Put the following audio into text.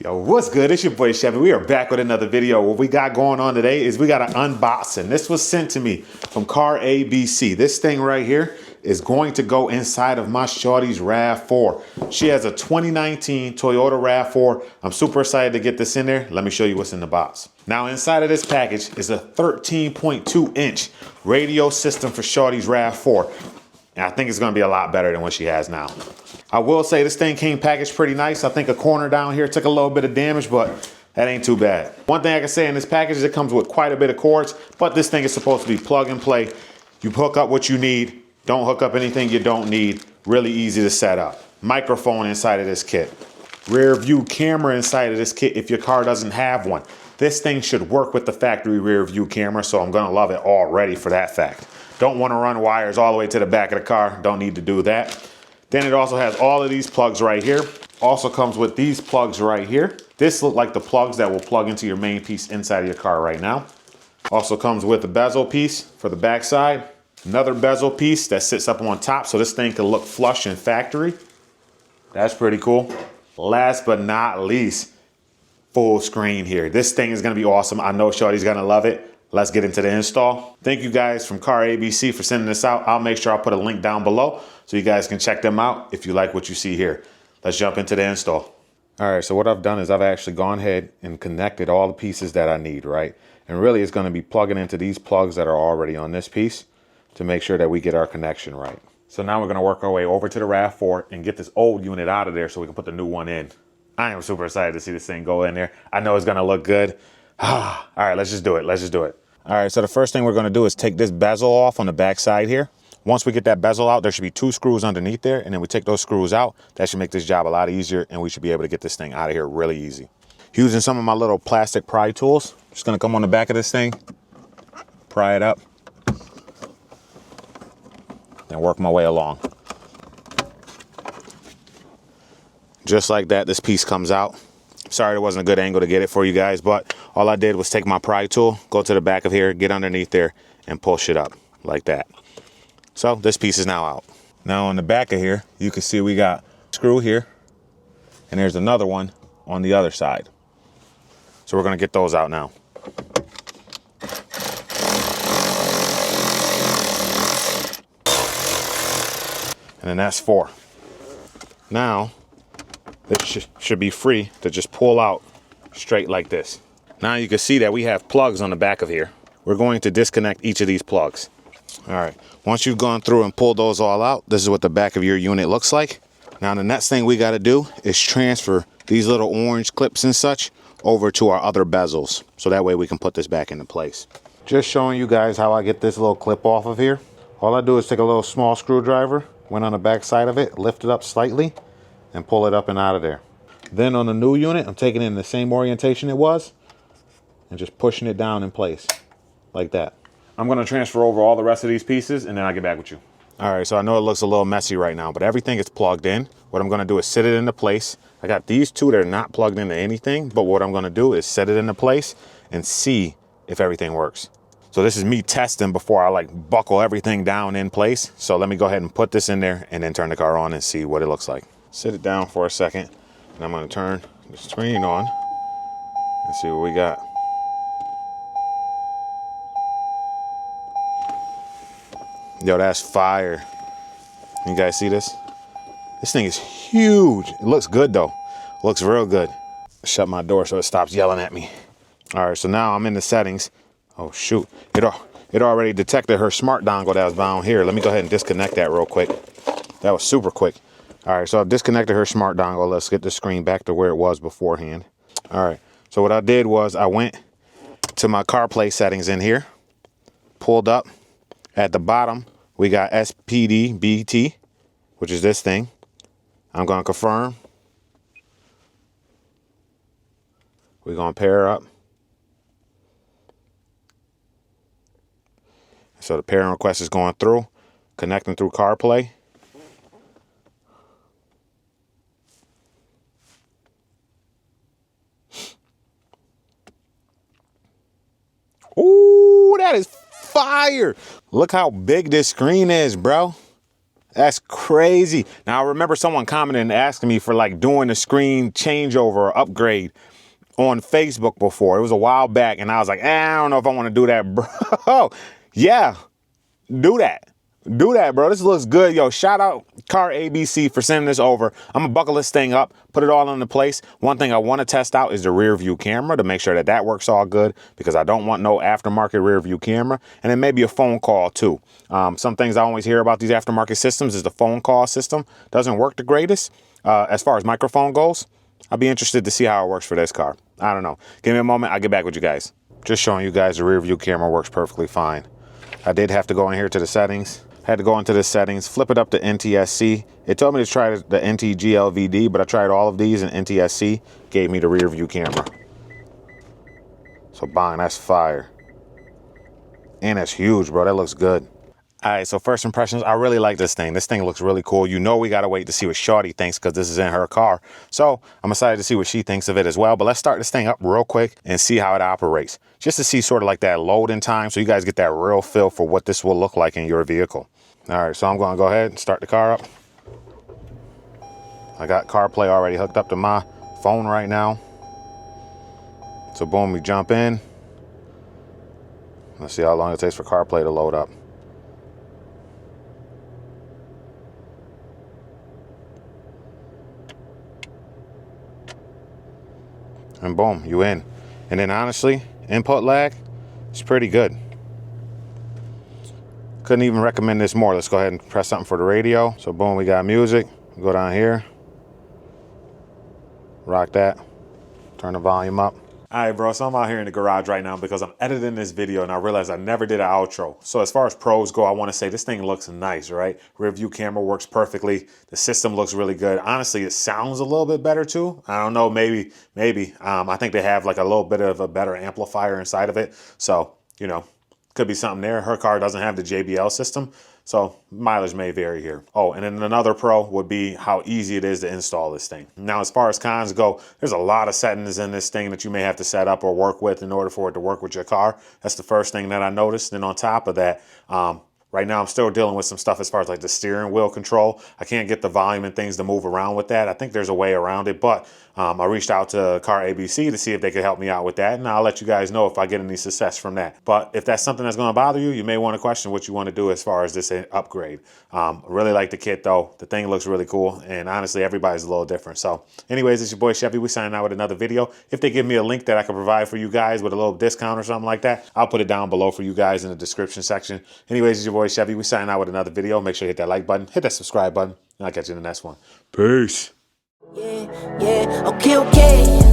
Yo, what's good? It's your boy Shevy. We are back with another video. What we got going on today is we got an unboxing. This was sent to me from Carabc. This thing right here is going to go inside of my shorty's RAV4. She has a 2019 Toyota RAV4. I'm super excited to get this in there. Let me show you what's in the box. Now inside of this package is a 13.2 inch radio system for shorty's RAV4. And I think it's gonna be a lot better than what she has now. I will say this thing came packaged pretty nice. I think a corner down here took a little bit of damage, but that ain't too bad. One thing I can say in this package is it comes with quite a bit of cords, but this thing is supposed to be plug and play. You hook up what you need, don't hook up anything you don't need. Really easy to set up. Microphone inside of this kit. Rear view camera inside of this kit if your car doesn't have one. This thing should work with the factory rear view camera, so I'm gonna love it already for that fact. Don't wanna run wires all the way to the back of the car. Don't need to do that. Then it also has all of these plugs right here. Also comes with these plugs right here. This look like the plugs that will plug into your main piece inside of your car right now. Also comes with a bezel piece for the back side. Another bezel piece that sits up on top so this thing can look flush in factory. That's pretty cool. Last but not least, full screen here. This thing is gonna be awesome. I know Shorty's gonna love it. Let's get into the install. Thank you guys from Carabc for sending this out. I'll make sure I'll put a link down below so you guys can check them out if you like what you see here. Let's jump into the install. All right, so what I've done is I've actually gone ahead and connected all the pieces that I need, right? And really it's gonna be plugging into these plugs that are already on this piece to make sure that we get our connection right. So now we're gonna work our way over to the RAV4 and get this old unit out of there so we can put the new one in. I am super excited to see this thing go in there. I know it's gonna look good. All right, let's just do it. Let's just do it. All right, so the first thing we're gonna do is take this bezel off on the back side here. Once we get that bezel out, there should be 2 screws underneath there, and then we take those screws out. That should make this job a lot easier, and we should be able to get this thing out of here really easy. Using some of my little plastic pry tools, just gonna come on the back of this thing, pry it up, and work my way along. Just like that, this piece comes out. Sorry it wasn't a good angle to get it for you guys, but all I did was take my pry tool, go to the back of here, get underneath there, and pull shit up like that. So this piece is now out. Now on the back of here, you can see we got a screw here, and there's another one on the other side. So we're gonna get those out now. And then that's 4. Now, this should be free to just pull out straight like this. Now you can see that we have plugs on the back of here. We're going to disconnect each of these plugs. All right, once you've gone through and pulled those all out, this is what the back of your unit looks like. Now the next thing we gotta do is transfer these little orange clips and such over to our other bezels. So that way we can put this back into place. Just showing you guys how I get this little clip off of here. All I do is take a little small screwdriver, went on the back side of it, lift it up slightly, and pull it up and out of there. Then on the new unit, I'm taking it in the same orientation it was and just pushing it down in place like that. I'm gonna transfer over all the rest of these pieces and then I'll get back with you. All right, so I know it looks a little messy right now, but everything is plugged in. What I'm gonna do is sit it into place. I got these 2 that are not plugged into anything, but what I'm gonna do is set it into place and see if everything works. So this is me testing before I like buckle everything down in place. So let me go ahead and put this in there and then turn the car on and see what it looks like. Sit it down for a second, and I'm gonna turn the screen on and see what we got. Yo, that's fire. You guys see this? This thing is huge. It looks good though. It looks real good. Shut my door so it stops yelling at me. All right, so now I'm in the settings. Oh shoot, it already detected her smart dongle that was down here. Let me go ahead and disconnect that real quick. That was super quick. All right, so I've disconnected her smart dongle. Let's get the screen back to where it was beforehand. All right, so what I did was I went to my CarPlay settings in here, pulled up. At the bottom, we got SPD-BT, which is this thing. I'm gonna confirm. We're gonna pair up. So the pairing request is going through, connecting through CarPlay. Ooh, that is fire. Look how big this screen is, bro. That's crazy. Now, I remember someone commenting and asking me for like doing a screen changeover or upgrade on Facebook before. It was a while back, and I was like, I don't know if I want to do that, bro. Yeah, do that. Do that, bro. This looks good. Yo, shout out Car ABC for sending this over. I'm going to buckle this thing up, put it all into place. One thing I want to test out is the rear view camera to make sure that that works all good, because I don't want no aftermarket rear view camera. And then maybe a phone call too. Some things I always hear about these aftermarket systems is the phone call system doesn't work the greatest as far as microphone goes. I'll be interested to see how it works for this car. I don't know. Give me a moment. I'll get back with you guys. Just showing you guys the rear view camera works perfectly fine. I did have to go in here to the settings. Had to go into the settings, flip it up to NTSC. It told me to try the NTGLVD, but I tried all of these, and NTSC gave me the rear view camera. So bang, that's fire. And that's huge, bro. That looks good. All right, so first impressions, I really like this thing. This thing looks really cool. You know we got to wait to see what Shorty thinks, because this is in her car. So I'm excited to see what she thinks of it as well. But let's start this thing up real quick and see how it operates, just to see sort of like that loading time, so you guys get that real feel for what this will look like in your vehicle. All right, so I'm going to go ahead and start the car up. I got CarPlay already hooked up to my phone right now. So boom, we jump in. Let's see how long it takes for CarPlay to load up. And boom, you in. And then honestly, input lag is pretty good. Couldn't even recommend this more. Let's go ahead and press something for the radio. So boom, we got music. Go down here. Rock that. Turn the volume up. All right, bro, so I'm out here in the garage right now because I'm editing this video, and I realized I never did an outro. So as far as pros go, I want to say this thing looks nice, right? Rear view camera works perfectly. The system looks really good. Honestly, it sounds a little bit better too. I don't know, maybe. I think they have like a little bit of a better amplifier inside of it. So, you know, could be something there. Her car doesn't have the JBL system, so mileage may vary here. Oh, and then another pro would be how easy it is to install this thing. Now, as far as cons go, there's a lot of settings in this thing that you may have to set up or work with in order for it to work with your car. That's the first thing that I noticed. Then on top of that, right now I'm still dealing with some stuff as far as like the steering wheel control. I can't get the volume and things to move around with that. I think there's a way around it, but I reached out to Car ABC to see if they could help me out with that, and I'll let you guys know if I get any success from that. But if that's something that's going to bother you, you may want to question what you want to do as far as this upgrade. I really like the kit though. The thing looks really cool, and honestly, everybody's a little different. So anyways, it's your boy Chevy. We signing out with another video. If they give me a link that I can provide for you guys with a little discount or something like that, I'll put it down below for you guys in the description section. Anyways, it's your boy Chevy. We signing out with another video. Make sure you hit that like button, hit that subscribe button, and I'll catch you in the next one. Peace. Yeah, okay.